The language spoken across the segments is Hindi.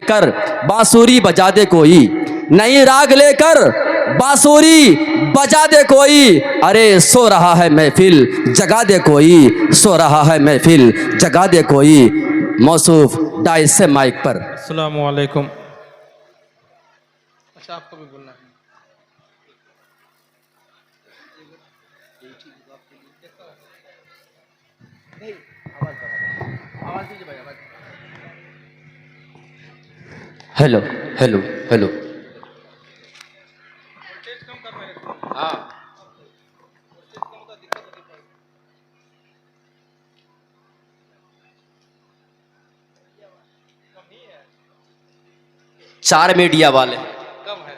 कर बांसुरी बजा दे कोई, नई राग लेकर बांसुरी बजा दे कोई। अरे सो रहा है महफिल जगा दे कोई, सो रहा है महफिल जगा दे कोई। मौसूफ डाइस से माइक पर। अस्सलामु अलैकुम। अच्छा आपको भी बोलना है। Hello hello hello. हाँ 4 मीडिया वाले कम है।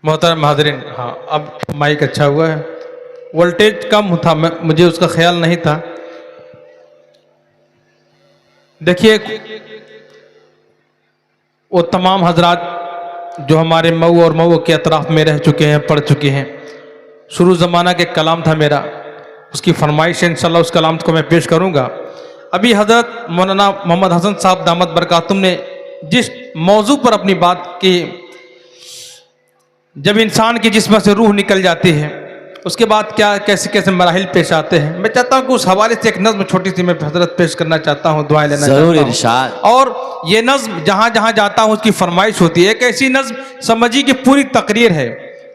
मोहतरम हाज़रीन, हाँ अब माइक अच्छा हुआ है। वोल्टेज कम था, मुझे उसका ख्याल नहीं था। देखिए वो तमाम हजरात जो हमारे मऊ और मऊ के अतराफ़ में रह चुके हैं, पढ़ चुके हैं, शुरू ज़माना के कलाम था मेरा, उसकी फरमाइश है इंशाल्लाह उस कलाम को मैं पेश करूँगा। अभी हज़रत मौलाना मोहम्मद हसन साहब दामत बरकातुम ने जिस मौजू पर अपनी बात की, जब इंसान की जिस्म से रूह निकल जाती है उसके बाद क्या कैसे कैसे मराहिल पेश आते हैं, मैं चाहता हूँ कि उस हवाले से एक नज़्म छोटी सी मैं हजरत पेश करना चाहता हूँ, दुआएं लेना जरूर चाहता इरशाद। हूँ। और ये नज़्म जहाँ जहाँ जाता हूँ उसकी फरमाइश होती है। एक ऐसी नज़्म समझिए कि पूरी तकरीर है,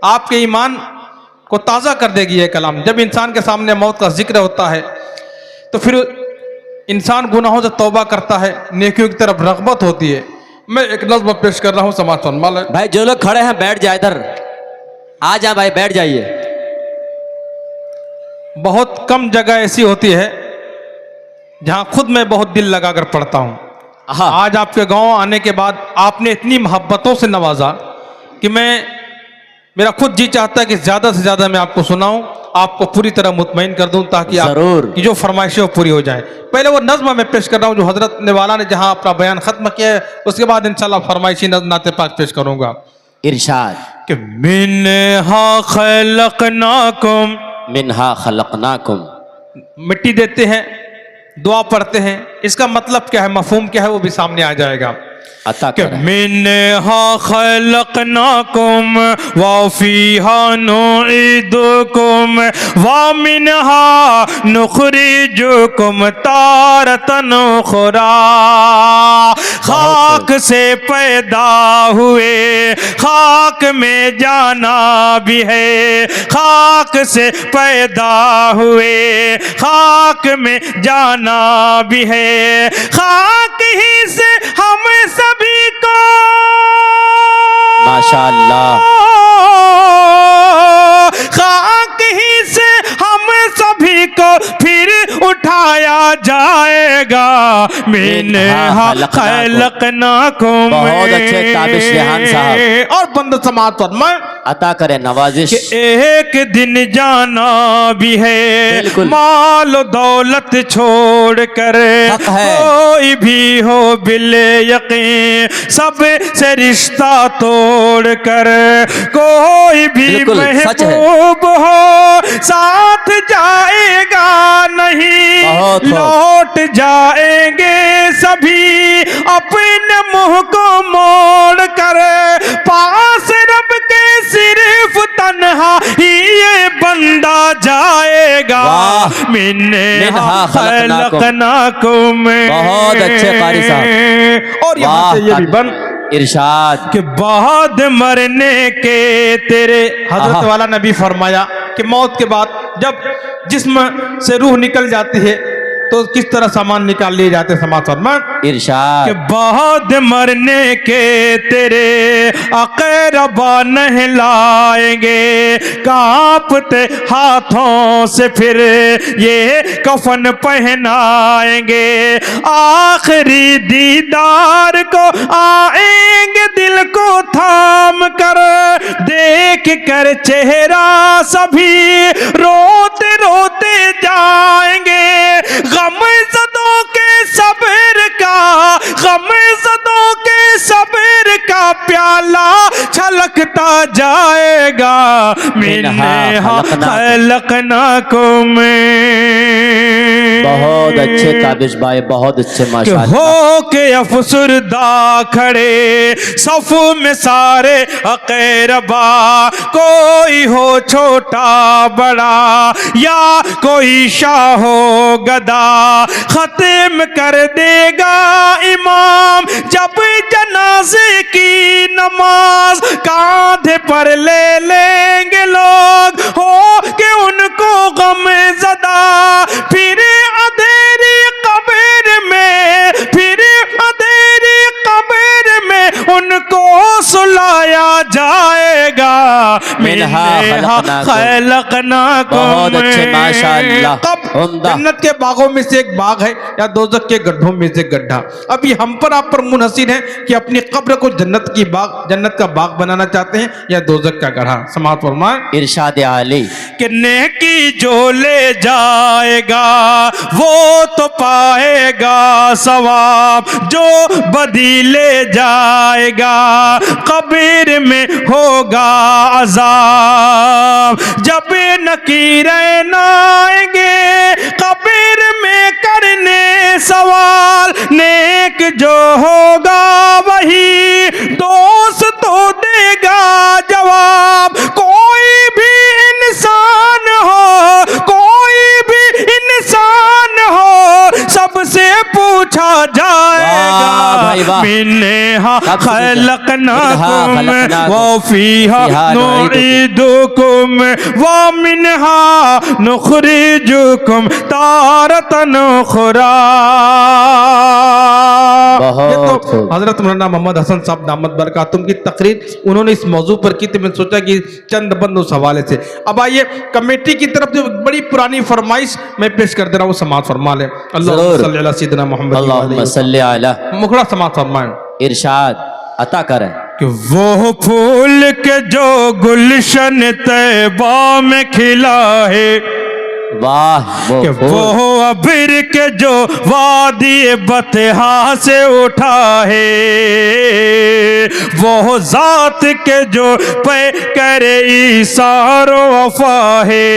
आपके ईमान को ताज़ा कर देगी ये कलाम। जब इंसान के सामने मौत का जिक्र होता है तो फिर इंसान गुनाहों से तौबा करता है, नेकियों की तरफ रग़बत होती है। मैं एक नज़्म पेश कर रहा हूँ, समाज फरमा लें। भाई जो लोग खड़े हैं बैठ जाए, इधर आ जाए भाई, बैठ जाइए। बहुत कम जगह ऐसी होती है जहां खुद मैं बहुत दिल लगाकर पढ़ता हूं। हाँ। आज आपके गांव आने के बाद आपने इतनी मोहब्बतों से नवाजा कि मेरा खुद जी चाहता है कि ज्यादा से ज्यादा मैं आपको सुनाऊं, आपको पूरी तरह मुतमईन कर दूं ताकि आप की जो फरमाइशें वो पूरी हो जाएं। पहले वो नज़्म मैं पेश कर रहा हूं जो हजरत नेवाला ने जहां अपना बयान खत्म किया है, उसके बाद इंशाल्लाह फरमाइशी नज़्म नाते पाक पेश करूंगा। इरशाद कि मिन्हा खलकनाकुम, मिन्हा खलकनाकुम, मिट्टी देते हैं, दुआ पढ़ते हैं, इसका मतलब क्या है, मफहूम क्या है, वो भी सामने आ जाएगा। अता कि मिन्हा खलकनाकुम व फीहा नुईदुकुम व मिन्हा नुखरिजुकुम तारतन उखरा। खाक से पैदा हुए खाक में जाना भी है, खाक से पैदा हुए खाक में जाना भी है, खाक ही से हम सभी को माशाअल्लाह, खाक ही से हम सभी को फिर उठाया जाएगा। मिन्हा खलकनाकुम। बहुत अच्छे ताबिश रेहान साहब। और बंद समाज पर मैं अता करे नवाजिश। कि एक दिन जाना भी है, माल दौलत छोड़ कर कोई भी हो बिल यकीन सब से रिश्ता तोड़ कर, कोई भी महबूब हो साथ जाएगा नहीं, लौट जाएंगे सभी अपने मुंह को मोड़ कर, पास रब के सिर्फ तन्हा ही ये बंदा जाएगा। मिन्हा खलकनाकुम। बहुत अच्छे कारी साहब। और यहाँ से ये भी बन इरशाद कि बाद मरने के तेरे, हजरत वाला नबी फरमाया कि मौत के बाद जब जिस्म से रूह निकल जाती है तो किस तरह सामान निकाल लिए जाते समाज फरमा। इरशाद कि बाद मरने के तेरे अक़रबा नहलाएंगे, कांपते हाथों से फिर ये कफन पहनाएंगे, आखिरी दीदार को आएंगे दिल को थाम कर, देख कर चेहरा सभी रोते रोते जाएंगे, गम ज़दों के सब्र का, गम ज़दों के सब्र का प्याला छलकता जाएगा। मिन्हा खलकनाकुम। बहुत अच्छे ताबिश भाई, बहुत अच्छे माशाअल्लाह। हो के अफसुरदा खड़े सफ में सारे अक़रबा, कोई हो छोटा बड़ा या कोई शाह हो गदा, खत्म कर देगा इमाम जब जनाजे की नमाज, कांधे पर ले लेंगे लोग हो के उनको गम ज़दा, फिर अंधेरी कब्र में, फिर अंधेरी कब्र में उनको सुलाया जाएगा। मिन्हा खलकनाकुम। बहुत अच्छे माशाअल्लाह। कब जन्नत के बागों में से एक बाग है या दोजख के गड्ढों में से एक गड्ढा। अब ये हम पर आप पर मुनहसिर है कि अपनी कब्र को जन्नत का बाग बनाना चाहते हैं या दोजख का गड्ढा। समाअत फरमाएं। इरशाद आली कि नेकी जो ले जाएगा वो तो पाएगा सवाब, जो बदी ले जाएगा कब्र में होगा अजाब। जब नकीरें आएंगे कब्र में करने सवाल, नेक जो होगा वही दोस्त तो देगा जवाब। कोई भी इंसान हो, कोई भी इंसान हो, सबसे पूछा जाएगा। मिन्हा खलकनाकुम व फीहा नुईदुकुम व मिन्हा नुखरिजुकुम तारतन उखरा। ये तो हजरत मौलाना मोहम्मद हसन साहब दामद बरकातुम की तकरीर उन्होंने इस मौजू पर की, तो मैंने सोचा कि चंद बंद उस हवाले से। अब आइए कमेटी की तरफ से बड़ी पुरानी फरमाइश मैं पेश कर दे रहा हूँ, समाअत फरमा ले। अल्लाहुम्मा सल्ली अला सय्यिदिना मुहम्मद, अल्लाहुम्मा सल्ली अला। मुखड़ा समाअत फरमाएं। इरशाद अता करें कि वो फूल के जो गुलशन तैबा में खिला है, वाह कि वो अबिर के जो वादी बतहा से उठा है, वो जात के जो पे करे इसारो वफा है,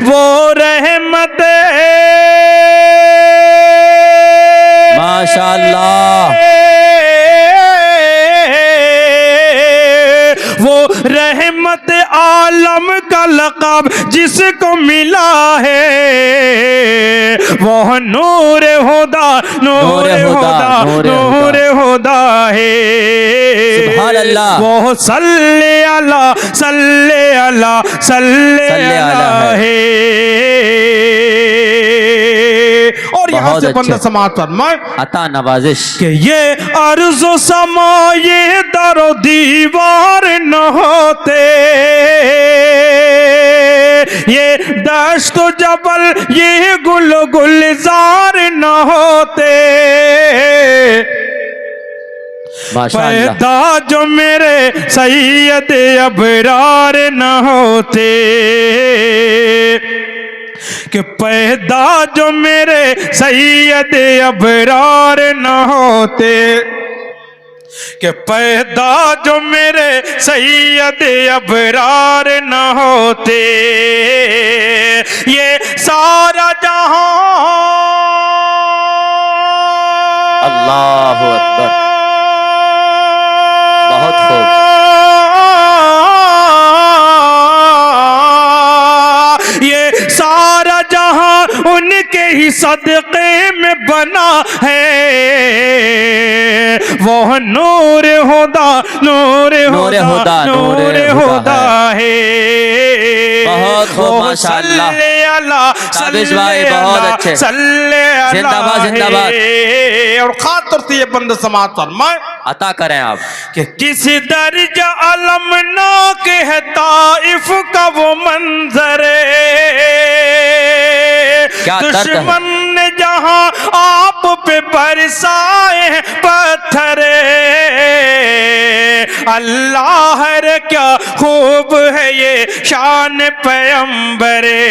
वो रहमत माशाअल्लाह, वो रहमत आलम का लक़ब जिसको मिला है, वो नूर हुदा, नूर हुदा, नूर हुदा है। सुभान अल्लाह। वो सल्ले अला, सल्ले अला, सल्ले अला है। और यहाँ से बंदा समाअत फरमाए। अता नवाजिश कि ये अर्ज़ो समा ये दरो दीवार न होते, ये दश्त जबल ये गुल गुलजार न होते, माशाअल्लाह। पैदा जो मेरे सैयद अबरार न होते, कि पैदा जो मेरे सैयद अबरार न होते, कि पैदा जो मेरे सैयद अबरार न होते, ये सारा जहां अल्लाहु अकबर, बहुत खूब। ये सारा जहां उनके ही सदक़े में बना है, वो नूर हुदा, नूर हुदा, नूर हुदा है। बहुत खूब माशाअल्लाह। ताबिश भाई बहुत अच्छे, जिंदाबाद जिंदाबाद। और खातर से ये बंद समाअत फरमाए। अता करें आप कि किस दर्जा अलमनाक है ताइफ का वो मंजर, क्या दर्द है। दुश्मन ने जहां आप पे बरसाए पत्थर, अल्लाह रे क्या खूब है ये शान पैगंबरे,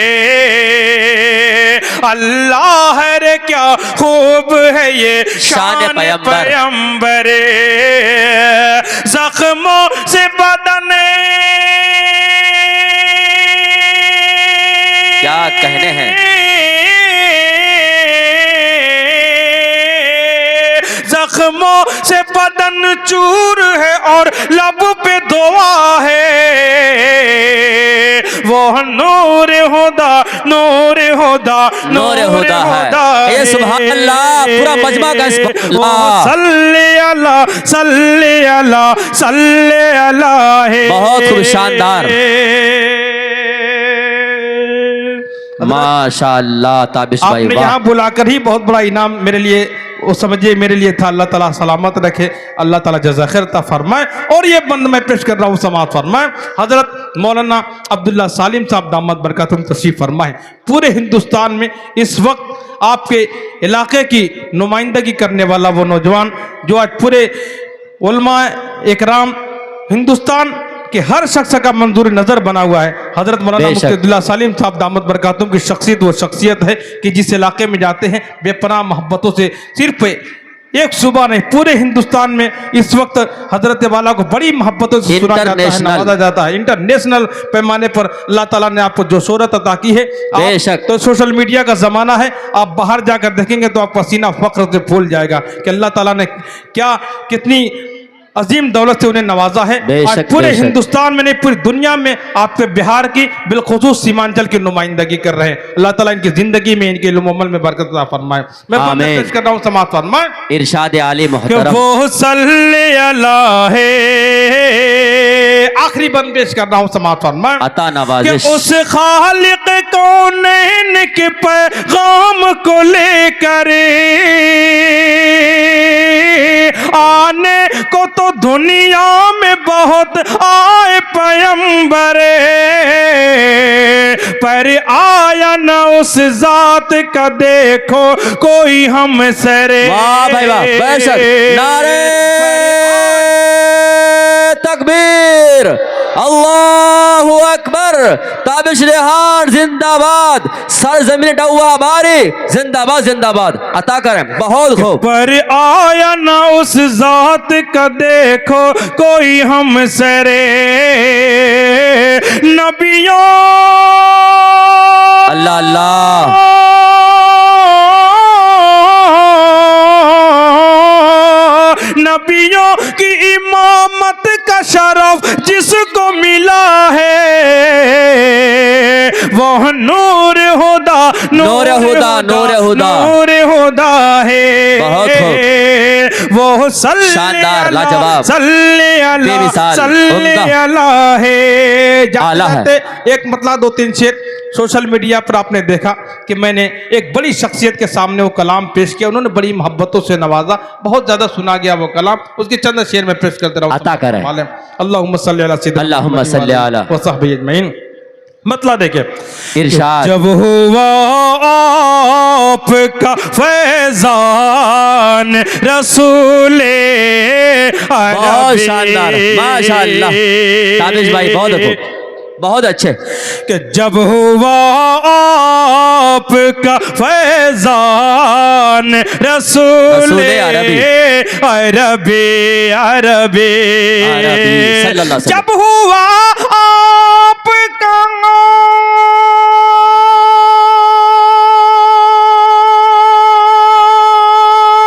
अल्लाह रे क्या खूब है ये शान पैगंबरे। जख्मों से बदने जख्मों से बदन चूर है और लब पे दुआ है, वो नूर हुदा नूर हुदा नूर हुदा है। ये सुभान अल्लाह, पूरा मजमा का सुभान अल्लाह। सल्ले अला सल्ले अला सल्ले अला है। बहुत खूब, शानदार, माशाअल्लाह। ताबिश भाई आपने वाह, यहाँ बुलाकर ही बहुत बड़ा इनाम मेरे लिए, वो समझिए मेरे लिए था। अल्लाह ताला सलामत रखे, अल्लाह ताला जज़ा खैर ता फरमाए। और ये बंद मैं पेश कर रहा हूँ, समाअत फरमाए। हजरत मौलाना अब्दुल्ला सालिम साहब दामद बरकातुहुम तशरीफ फरमाए। पूरे हिंदुस्तान में इस वक्त आपके इलाके की नुमाइंदगी करने वाला वो नौजवान जो आज पूरे उलमा इकराम हिंदुस्तान कि हर शख्स का मंजूर नजर बना हुआ है। हजरत मौलाना मुफ्ती अब्दुल्ला सालिम साहब दामद बरकातुहुम की शख्सियत वो शख्सियत है कि जिस इलाके में जाते हैं बेपनाह मोहब्बतों से, सिर्फ एक सूबा नहीं पूरे हिंदुस्तान में इस वक्त हजरत वाला को बड़ी मोहब्बतों से सुना जाता है, नवाजा जाता है। इंटरनेशनल पैमाने पर अल्लाह ताला ने आपको जो शोहरत अता की है। बेशक। तो सोशल मीडिया का जमाना है, आप बाहर जाकर देखेंगे तो आपका सीना फख्र से फूल जाएगा कि अल्लाह ताला ने क्या कितनी अजीम दौलत से उन्हें नवाजा है। आज पूरे हिंदुस्तान में नहीं पूरी दुनिया में आपके बिहार की बिलखुसूस सीमांचल की नुमाइंदगी कर रहे हैं। अल्लाह ताला इनकी जिंदगी में, इनके इल्म अमल में बरकत अता फरमाए। मैं पेश कर रहा हूं, समाअत फरमाए। इरशाद आली मोहतरम, वो सल्ले अला है। आखिरी बंद पेश कर रहा हूं, समाअत फरमाए। अता नवाजिश उस खालिक कौनैन के पैगाम को लेकर आने को तो दुनिया में बहुत आए पैगंबरे, पर आया न उस जात का देखो कोई हम सरे। वाह भाई वाह, बेशक। नारे तकबीर, अल्लाहु अकबर। ताबिश रेहान जिंदाबाद, सर जमीन डुआ बारी जिंदाबाद जिंदाबाद। अता करें, बहुत खूब। पर आया न उस जात का देखो कोई हम सरे, नबियों अल्लाह अल्लाह, नबियों की इमामत का शरफ जिसको मिला है, वह नूर हुदा नूर हुदा नूर हुदा नूर हुदा है। बहुत खूब, वो शानदार, लाजवाब, सल्ले अला बेमिसाल, सल्ले उम्दा, अला है। आला है। एक मतलब दो तीन शेर सोशल मीडिया पर आपने देखा कि मैंने एक बड़ी शख्सियत के सामने वो कलाम पेश किया, उन्होंने बड़ी मोहब्बतों से नवाजा, बहुत ज्यादा सुना गया वो कलाम। उसके चंद शेर में पेश करते रहा, अता करें। अल्लाहुम्मा सल्ली अला सय्यिदिना अल्लाहुम्मा सल्ली अला व सहबी अजमईन। मतलब देखे, इरशाद, जब हुआ आपका फैजान रसूले बहुत शानदार, माशाअल्लाह। ताबिश भाई बहुत खूब, बहुत अच्छे। कि जब हुआ आपका फैजान रसूले अरबी अरबी अरबी सल्लल्लाहु अलैहि वसल्लम, जब हुआ आपका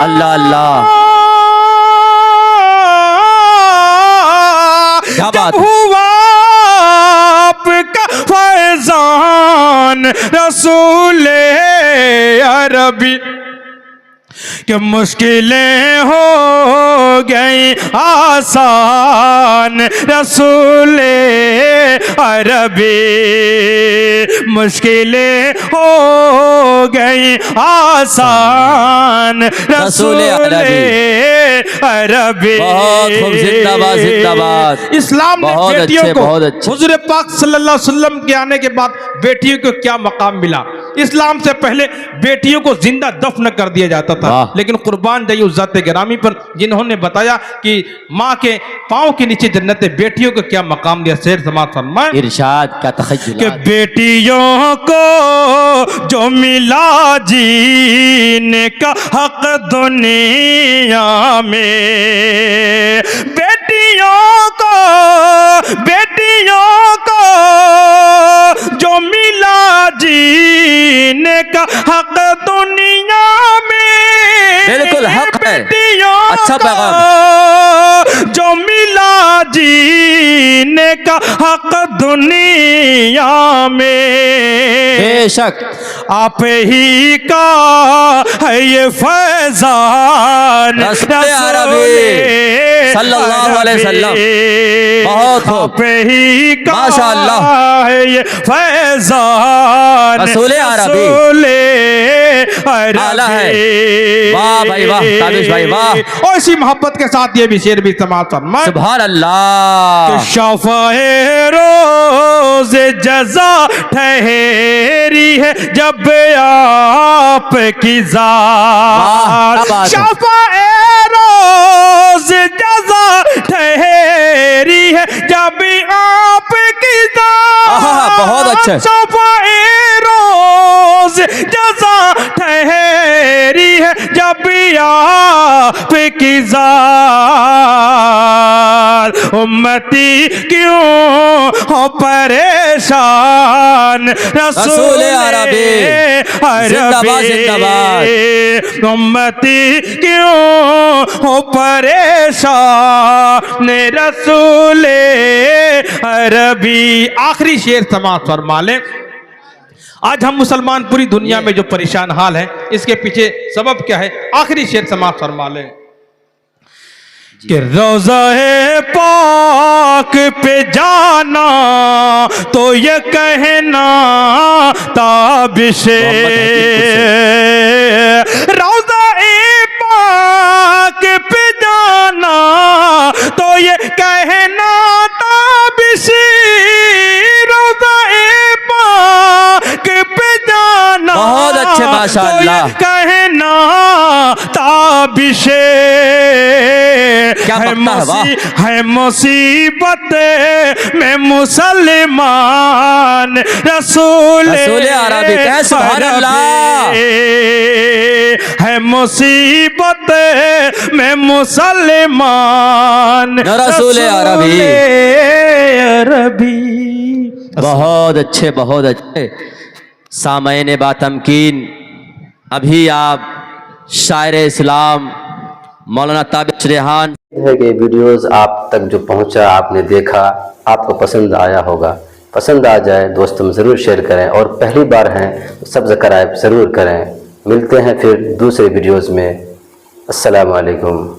अल्लाह अल्लाह, क्या बात है। हुआ आपका फैजान रसूले अरबी कि मुश्किलें हो गई आसान रसूले अरबी, मुश्किलें हो गई आसान रसूले अरबी। बहुत खूब, जिंदाबाद जिंदाबाद। इस्लाम ने बहुत बेटियों अच्छे, को, बहुत अच्छे। हुजूर पाक सल्लल्लाहु अलैहि वसल्लम के आने के बाद बेटियों को क्या मकाम मिला। इस्लाम से पहले बेटियों को जिंदा दफन कर दिया जाता था, लेकिन कुर्बान जाइए उस ज़ात गिरामी पर जिन्होंने बताया कि माँ के पाँव के नीचे जन्नत, बेटियों को क्या मकाम दिया। शेर समाअत फरमाए। इरशाद का तखय्युल, कि बेटियों को जो मिला जीने का हक दुनिया में, बेटियों को जो मिला जीने का हक दुनिया में, बिल्कुल हक है। बेटियों अच्छा पैगाम। जो मिला जीने का हक दुनिया में, बेशक आप ही का है ये फैजान रसूल अरबी सल्लल्लाहु अलैहि वसल्लम। बहुत खूब, आप ही का माशाअल्लाह। है ये फैजान रसूल अरबी आला है। वाह भाई वाह, ताबिश भाई वाह, और इसी मोहब्बत के साथ ये भी शेर भी समाप्त फरमाए। सुभान अल्लाह। शफ़ाए रोज़ जज़ा ठहरी है जब आप की वाह, ज़ात। क्या बात है। शफ़ाए रोज़ जज़ा ठहरी है जब आप की आहा, बहुत ज़ात। अच्छा। शफ़ाए रोज़ जज़ा ठहरी है जब आप की ज़ात। उम्मती क्यों हो परेशान रसूल अरबी जिंदाबाद जिंदाबाद। उम्मती क्यों हो परेशान रसूल अरबी। आखिरी शेर समाप्त फरमा लें। आज हम मुसलमान पूरी दुनिया में जो परेशान हाल है, इसके पीछे सबब क्या है? आखिरी शेर समाप्त फरमा लें कि रोज़ा पाक पे जाना तो ये कहना ताबिशे। रोज़ा पाक पे जाना तो ये कहना ताबिशे। रोज़ा पाक पे जाना बहुत अच्छे, माशाअल्लाह। तो ये कहना ताबिशे। क्या है बकता है, वाह। है मुसीबत में मुसलमान रसूल अरबी कह सुभान अल्लाह। है मुसीबत में मुसलमान रसूल अरबी। अरबी। बहुत अच्छे, बहुत अच्छे। सामईन बातमकीन, अभी आप शायर इस्लाम मौलाना ताबिश रेहान है कि वीडियोस आप तक जो पहुंचा, आपने देखा, आपको पसंद आया होगा। पसंद आ जाए दोस्तों में ज़रूर शेयर करें, और पहली बार हैं तो सब्सक्राइब ज़रूर करें। मिलते हैं फिर दूसरे वीडियोस में। अस्सलामु अलैकुम।